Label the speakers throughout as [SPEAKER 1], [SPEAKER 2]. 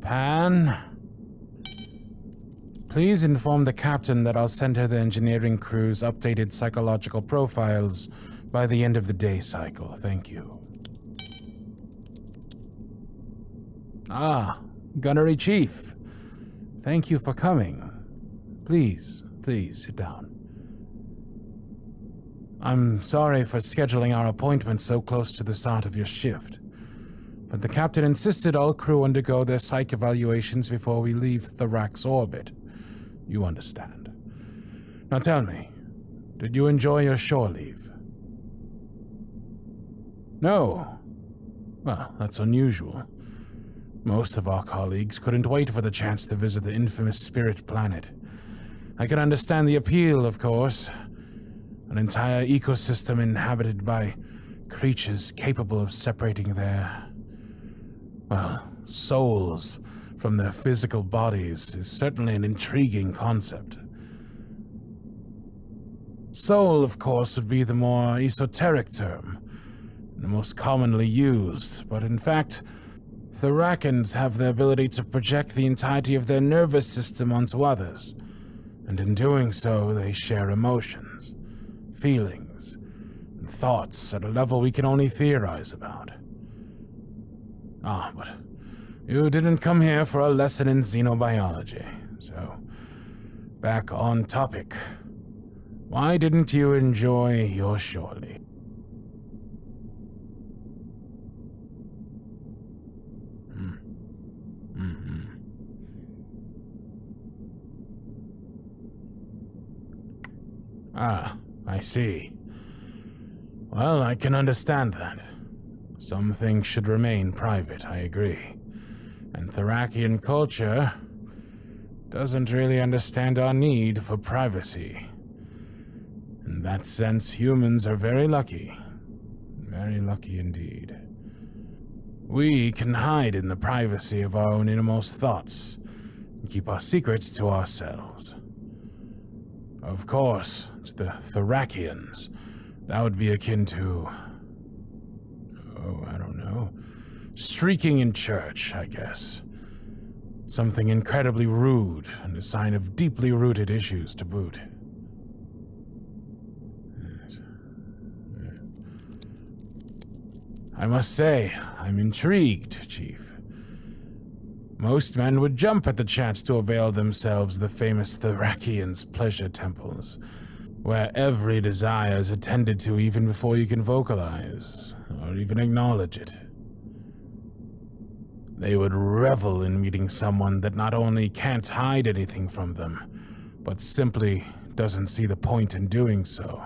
[SPEAKER 1] Pan? Please inform the captain that I'll send her the engineering crew's updated psychological profiles by the end of the day cycle. Thank you. Ah, Gunnery Chief. Thank you for coming. Please sit down. I'm sorry for scheduling our appointment so close to the start of your shift, but the captain insisted all crew undergo their psych evaluations before we leave Tharak's orbit. You understand. Now tell me, did you enjoy your shore leave? No. Well, that's unusual. Most of our colleagues couldn't wait for the chance to visit the infamous Spirit Planet. I can understand the appeal, of course. An entire ecosystem inhabited by creatures capable of separating their, souls from their physical bodies is certainly an intriguing concept. Soul, of course, would be the more esoteric term, the most commonly used, but in fact, Tharians have the ability to project the entirety of their nervous system onto others, and in doing so, they share emotions, feelings, and thoughts at a level we can only theorize about. But you didn't come here for a lesson in xenobiology, so back on topic. Why didn't you enjoy your shore leave? I see. Well, I can understand that. Some things should remain private, I agree. And Tharakian culture doesn't really understand our need for privacy. In that sense, humans are very lucky. Very lucky indeed. We can hide in the privacy of our own innermost thoughts and keep our secrets to ourselves. Of course, to the Tharakians, that would be akin to, I don't know, streaking in church, I guess. Something incredibly rude and a sign of deeply rooted issues to boot. I must say, I'm intrigued, Chief. Most men would jump at the chance to avail themselves of the famous Tharakians' pleasure temples, where every desire is attended to even before you can vocalize, or even acknowledge it. They would revel in meeting someone that not only can't hide anything from them, but simply doesn't see the point in doing so.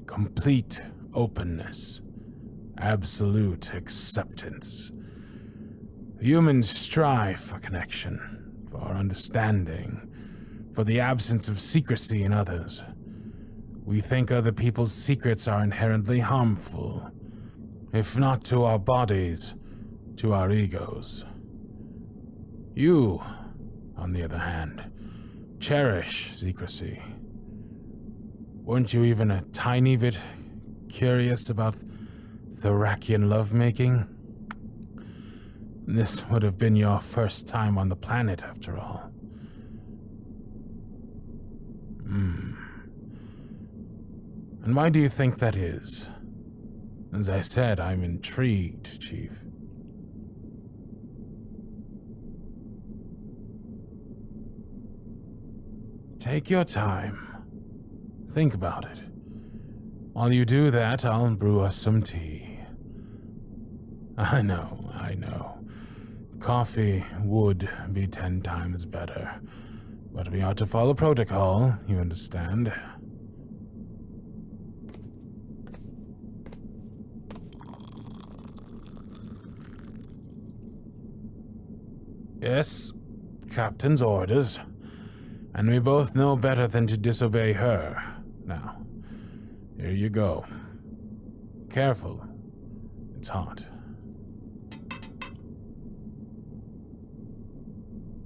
[SPEAKER 1] Complete openness. Absolute acceptance. Humans strive for connection, for understanding, for the absence of secrecy in others. We think other people's secrets are inherently harmful, if not to our bodies, to our egos. You, on the other hand, cherish secrecy. Weren't you even a tiny bit curious about Tharakian lovemaking? This would have been your first time on the planet, after all. And why do you think that is? As I said, I'm intrigued, Chief. Take your time. Think about it. While you do that, I'll brew us some tea. I know. Coffee would be 10 times better, but we ought to follow protocol, you understand? Yes, Captain's orders. And we both know better than to disobey her. Now, here you go. Careful. It's hot.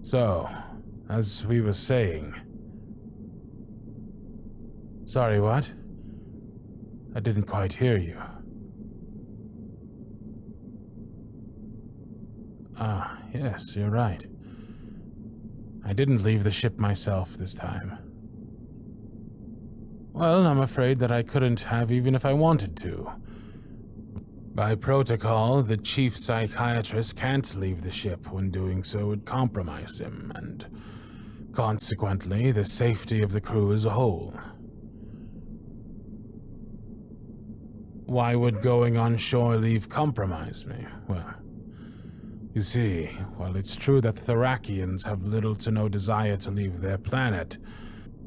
[SPEAKER 1] So, as we were saying... Sorry, what? I didn't quite hear you. Ah, yes, you're right. I didn't leave the ship myself this time. Well, I'm afraid that I couldn't have even if I wanted to. By protocol, the chief psychiatrist can't leave the ship. When doing so would compromise him, and consequently, the safety of the crew as a whole. Why would going on shore leave compromise me? Well, you see, while it's true that Tharakians have little to no desire to leave their planet,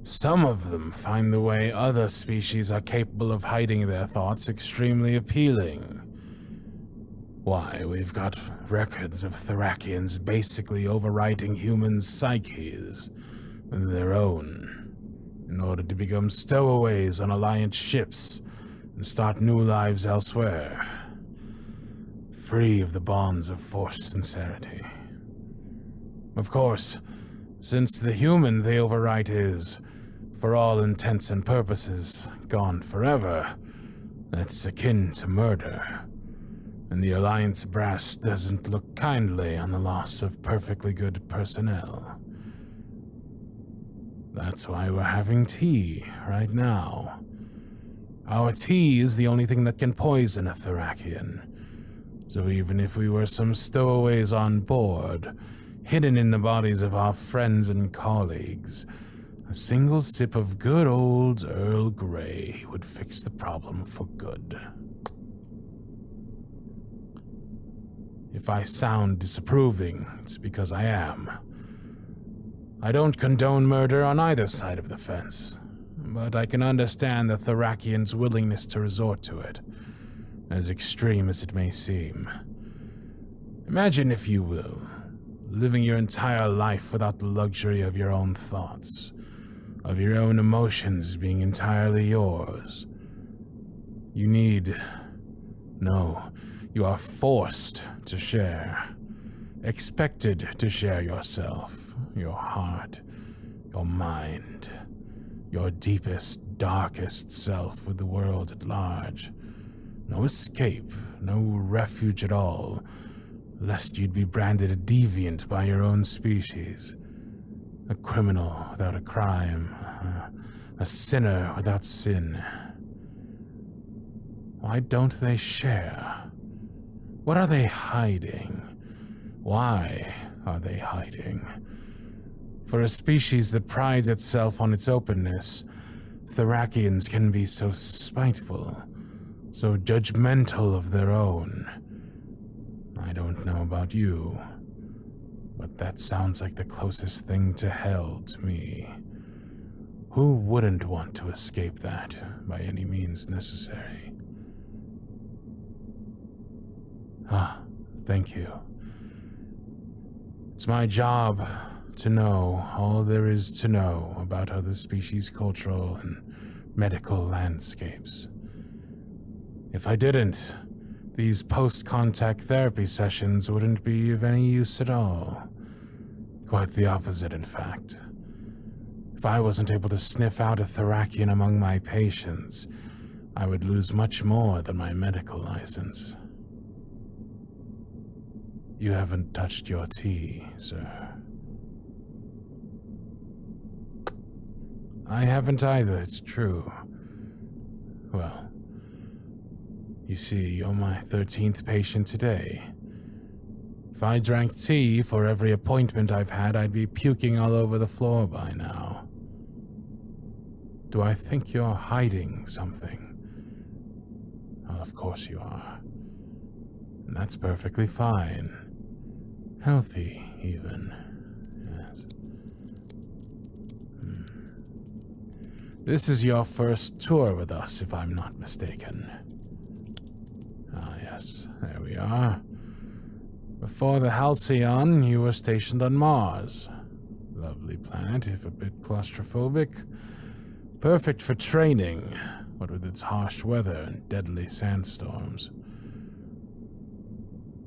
[SPEAKER 1] some of them find the way other species are capable of hiding their thoughts extremely appealing. Why, we've got records of Tharakians basically overwriting humans' psyches with their own, in order to become stowaways on Alliance ships and start new lives elsewhere, free of the bonds of forced sincerity. Of course, since the human they overwrite is, for all intents and purposes, gone forever, that's akin to murder. And the Alliance brass doesn't look kindly on the loss of perfectly good personnel. That's why we're having tea right now. Our tea is the only thing that can poison a Tharakian. So even if we were some stowaways on board, hidden in the bodies of our friends and colleagues, a single sip of good old Earl Grey would fix the problem for good. If I sound disapproving, it's because I am. I don't condone murder on either side of the fence, but I can understand the Tharakians' willingness to resort to it, as extreme as it may seem. Imagine, if you will, living your entire life without the luxury of your own thoughts, of your own emotions being entirely yours. You are forced to share, expected to share yourself, your heart, your mind, your deepest, darkest self with the world at large. No escape, no refuge at all, lest you'd be branded a deviant by your own species, a criminal without a crime, a sinner without sin. Why don't they share? What are they hiding? Why are they hiding? For a species that prides itself on its openness, Tharakians can be so spiteful, so judgmental of their own. I don't know about you, but that sounds like the closest thing to hell to me. Who wouldn't want to escape that by any means necessary? Thank you. It's my job to know all there is to know about other species' cultural and medical landscapes. If I didn't, these post-contact therapy sessions wouldn't be of any use at all. Quite the opposite, in fact. If I wasn't able to sniff out a Tharakian among my patients, I would lose much more than my medical license. You haven't touched your tea, sir. I haven't either, it's true. Well, you see, you're my 13th patient today. If I drank tea for every appointment I've had, I'd be puking all over the floor by now. Do I think you're hiding something? Well, of course you are. And that's perfectly fine. Healthy, even. Yes. This is your first tour with us, if I'm not mistaken. Ah, yes, there we are. Before the Halcyon, you were stationed on Mars. Lovely planet, if a bit claustrophobic. Perfect for training, what with its harsh weather and deadly sandstorms.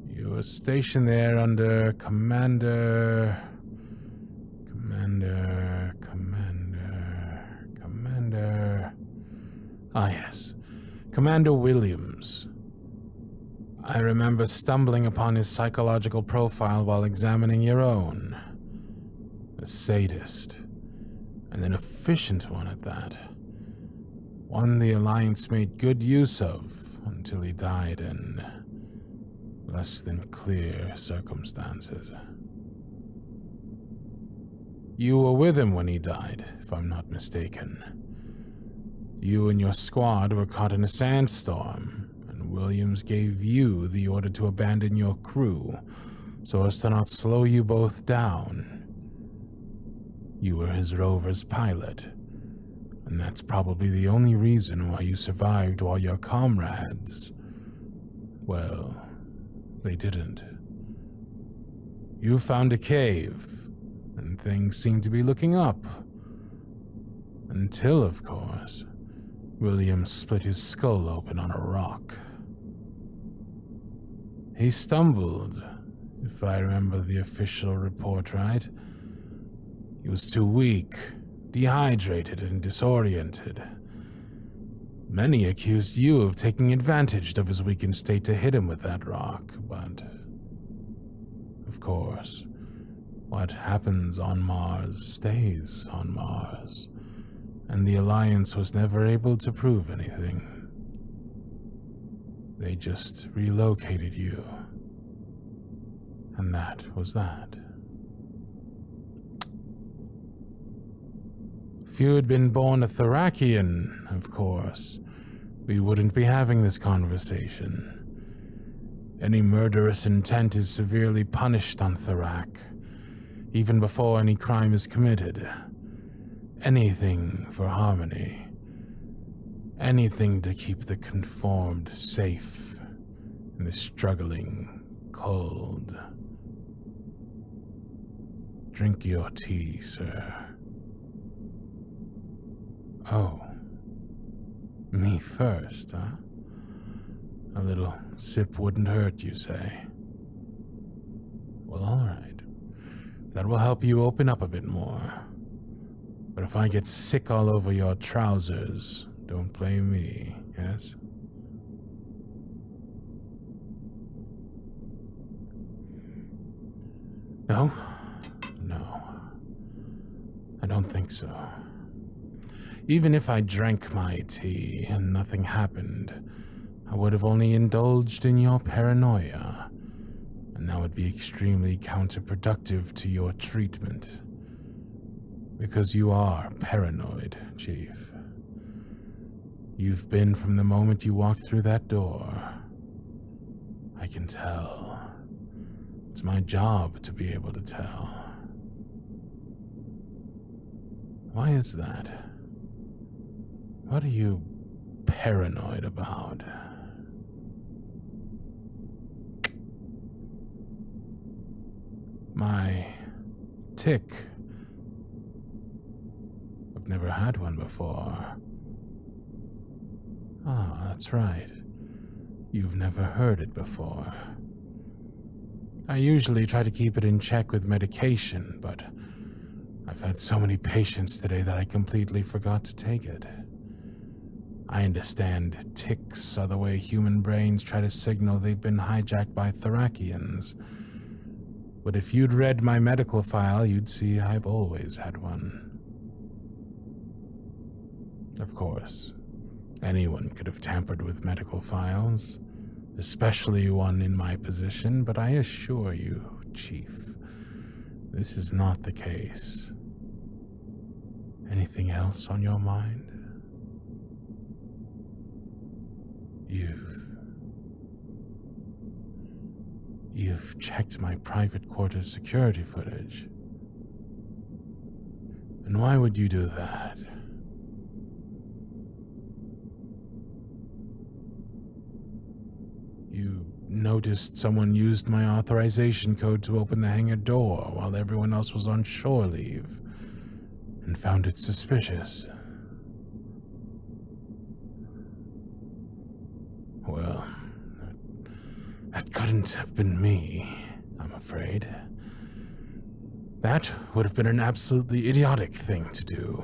[SPEAKER 1] You were stationed there under Commander... Ah, yes. Commander Williams. I remember stumbling upon his psychological profile while examining your own. A sadist, and an efficient one at that. One the Alliance made good use of until he died in less than clear circumstances. You were with him when he died, if I'm not mistaken. You and your squad were caught in a sandstorm, and Williams gave you the order to abandon your crew so as to not slow you both down. You were his rover's pilot, and that's probably the only reason why you survived while your comrades, well, they didn't. You found a cave, and things seemed to be looking up. Until, of course, William split his skull open on a rock. He stumbled, if I remember the official report right. He was too weak, dehydrated, and disoriented. Many accused you of taking advantage of his weakened state to hit him with that rock, but of course, what happens on Mars stays on Mars, and the Alliance was never able to prove anything. They just relocated you, and that was that. If you had been born a Tharakian, of course, we wouldn't be having this conversation. Any murderous intent is severely punished on Tharak, even before any crime is committed. Anything for harmony. Anything to keep the conformed safe and the struggling cold. Drink your tea, sir. Oh, me first, huh? A little sip wouldn't hurt, you say? Well, all right. That will help you open up a bit more. But if I get sick all over your trousers, don't blame me, yes? No? No. I don't think so. Even if I drank my tea and nothing happened, I would have only indulged in your paranoia, and that would be extremely counterproductive to your treatment. Because you are paranoid, Chief. You've been from the moment you walked through that door. I can tell. It's my job to be able to tell. Why is that? What are you paranoid about? My tick. I've never had one before. Ah, that's right. You've never heard it before. I usually try to keep it in check with medication, but I've had so many patients today that I completely forgot to take it. I understand ticks are the way human brains try to signal they've been hijacked by Tharakians. But if you'd read my medical file, you'd see I've always had one. Of course, anyone could have tampered with medical files, especially one in my position, but I assure you, Chief, this is not the case. Anything else on your mind? You've checked my private quarters security footage. And why would you do that? You noticed someone used my authorization code to open the hangar door while everyone else was on shore leave, and found it suspicious. Well, that couldn't have been me, I'm afraid. That would have been an absolutely idiotic thing to do.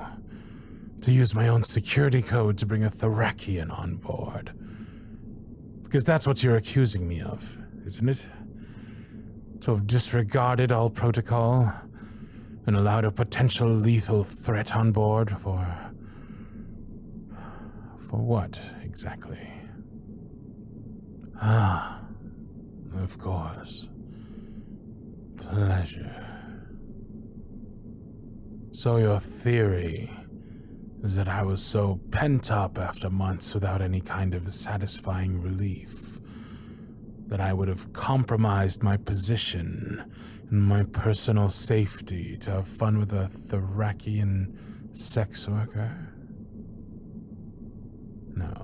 [SPEAKER 1] To use my own security code to bring a Tharakian on board. Because that's what you're accusing me of, isn't it? To have disregarded all protocol and allowed a potential lethal threat on board for what, exactly? Ah, of course. Pleasure. So your theory is that I was so pent up after months without any kind of satisfying relief that I would have compromised my position and my personal safety to have fun with a tharian sex worker? No.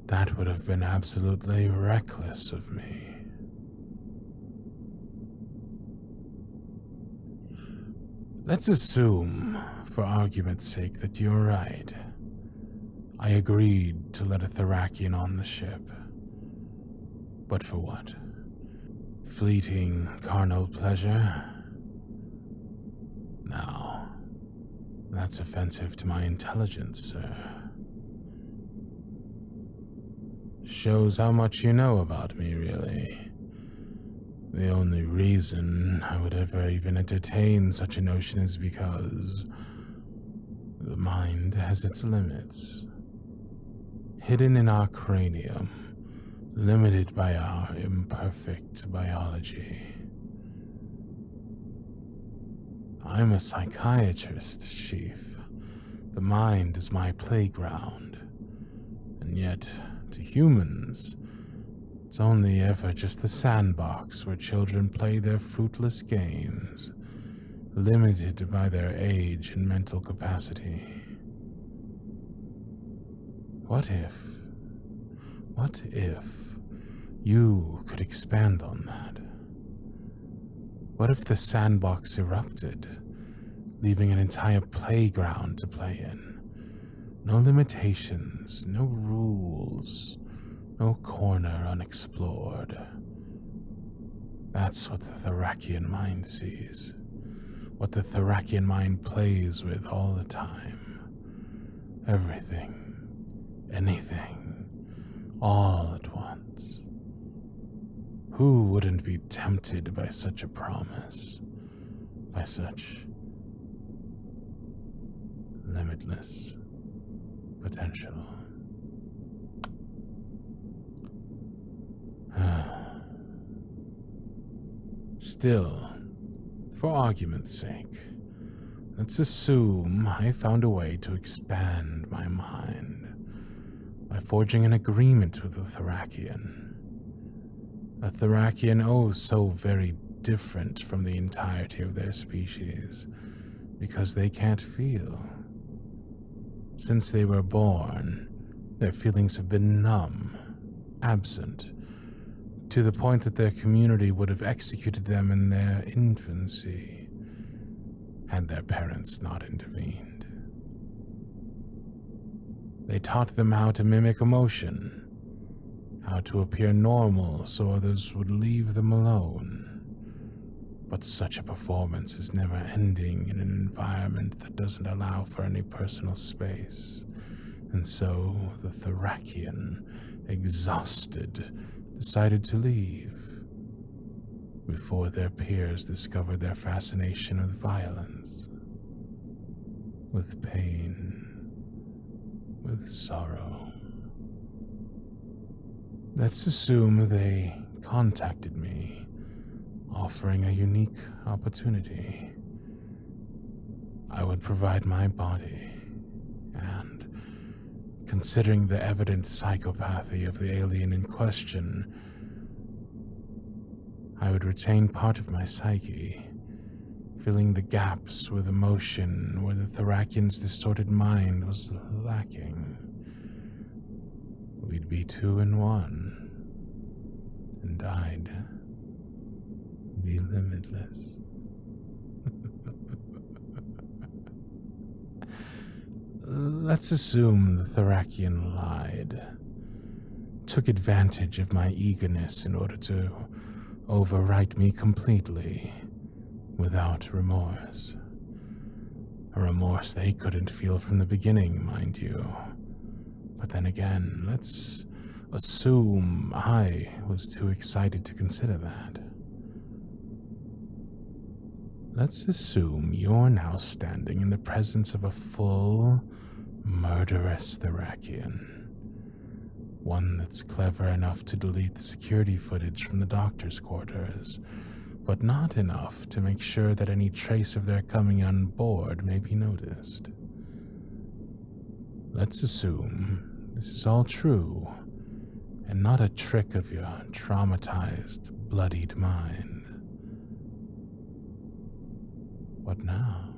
[SPEAKER 1] That would have been absolutely reckless of me. Let's assume, for argument's sake, that you're right. I agreed to let a tharian on the ship. But for what? Fleeting carnal pleasure? No. That's offensive to my intelligence, sir. Shows how much you know about me, really. The only reason I would ever even entertain such a notion is because the mind has its limits. Hidden in our cranium, limited by our imperfect biology. I'm a psychiatrist, Chief. The mind is my playground. And yet, to humans, it's only ever just the sandbox where children play their fruitless games, limited by their age and mental capacity. What if you could expand on that? What if the sandbox erupted, leaving an entire playground to play in? No limitations, no rules, no corner unexplored. That's what the tharian mind sees. What the tharian mind plays with all the time. Everything, anything, all at once. Who wouldn't be tempted by such a promise? By such limitless potential? Still, for argument's sake, let's assume I found a way to expand my mind by forging an agreement with a tharian. A tharian, oh so very different from the entirety of their species, because they can't feel. Since they were born, their feelings have been numb, absent, to the point that their community would have executed them in their infancy, had their parents not intervened. They taught them how to mimic emotion, how to appear normal so others would leave them alone. But such a performance is never ending in an environment that doesn't allow for any personal space. And so the tharian, exhausted, decided to leave before their peers discovered their fascination with violence, with pain, with sorrow. Let's assume they contacted me, offering a unique opportunity. I would provide my body, and considering the evident psychopathy of the alien in question, I would retain part of my psyche, filling the gaps with emotion where the tharian's distorted mind was lacking. We'd be 2 in 1, and I'd be limitless. Let's assume the tharian lied, took advantage of my eagerness in order to overwrite me completely, without remorse. A remorse they couldn't feel from the beginning, mind you, But then again, let's assume I was too excited to consider that. Let's assume you're now standing in the presence of a full, murderous tharian. One that's clever enough to delete the security footage from the doctor's quarters, but not enough to make sure that any trace of their coming on board may be noticed. Let's assume this is all true, and not a trick of your traumatized, bloodied mind. What now?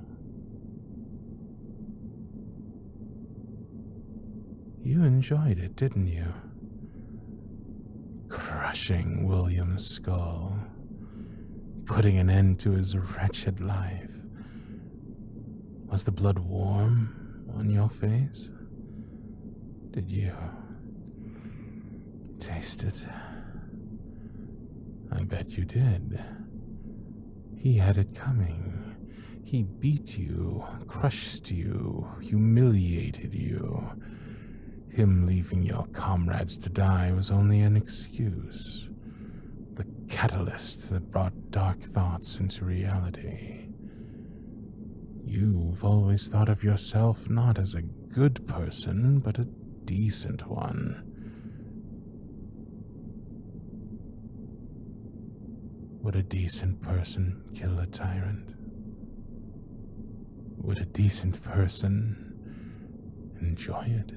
[SPEAKER 1] You enjoyed it, didn't you? Crushing William's skull, putting an end to his wretched life. Was the blood warm on your face? Did you taste it? I bet you did. He had it coming. He beat you, crushed you, humiliated you. Him leaving your comrades to die was only an excuse. The catalyst that brought dark thoughts into reality. You've always thought of yourself not as a good person, but a decent one. Would a decent person kill a tyrant? Would a decent person enjoy it?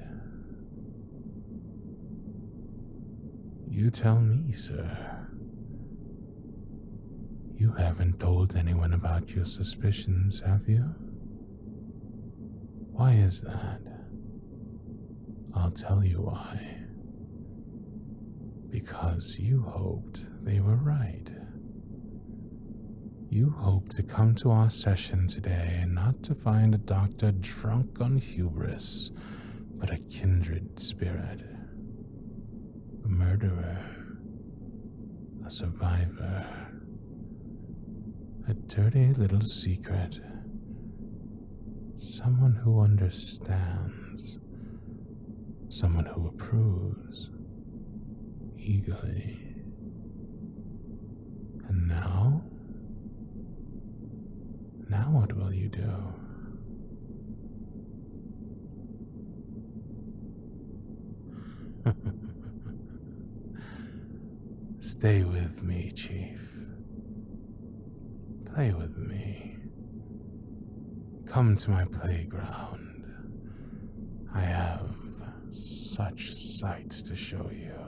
[SPEAKER 1] You tell me, sir. You haven't told anyone about your suspicions, have you? Why is that? I'll tell you why. Because you hoped they were right. You hoped to come to our session today and not to find a doctor drunk on hubris, but a kindred spirit. A murderer. A survivor. A dirty little secret. Someone who understands. Someone who approves. Eagerly. And now? Now what will you do? Stay with me, Chief. Play with me. Come to my playground. I have such sights to show you.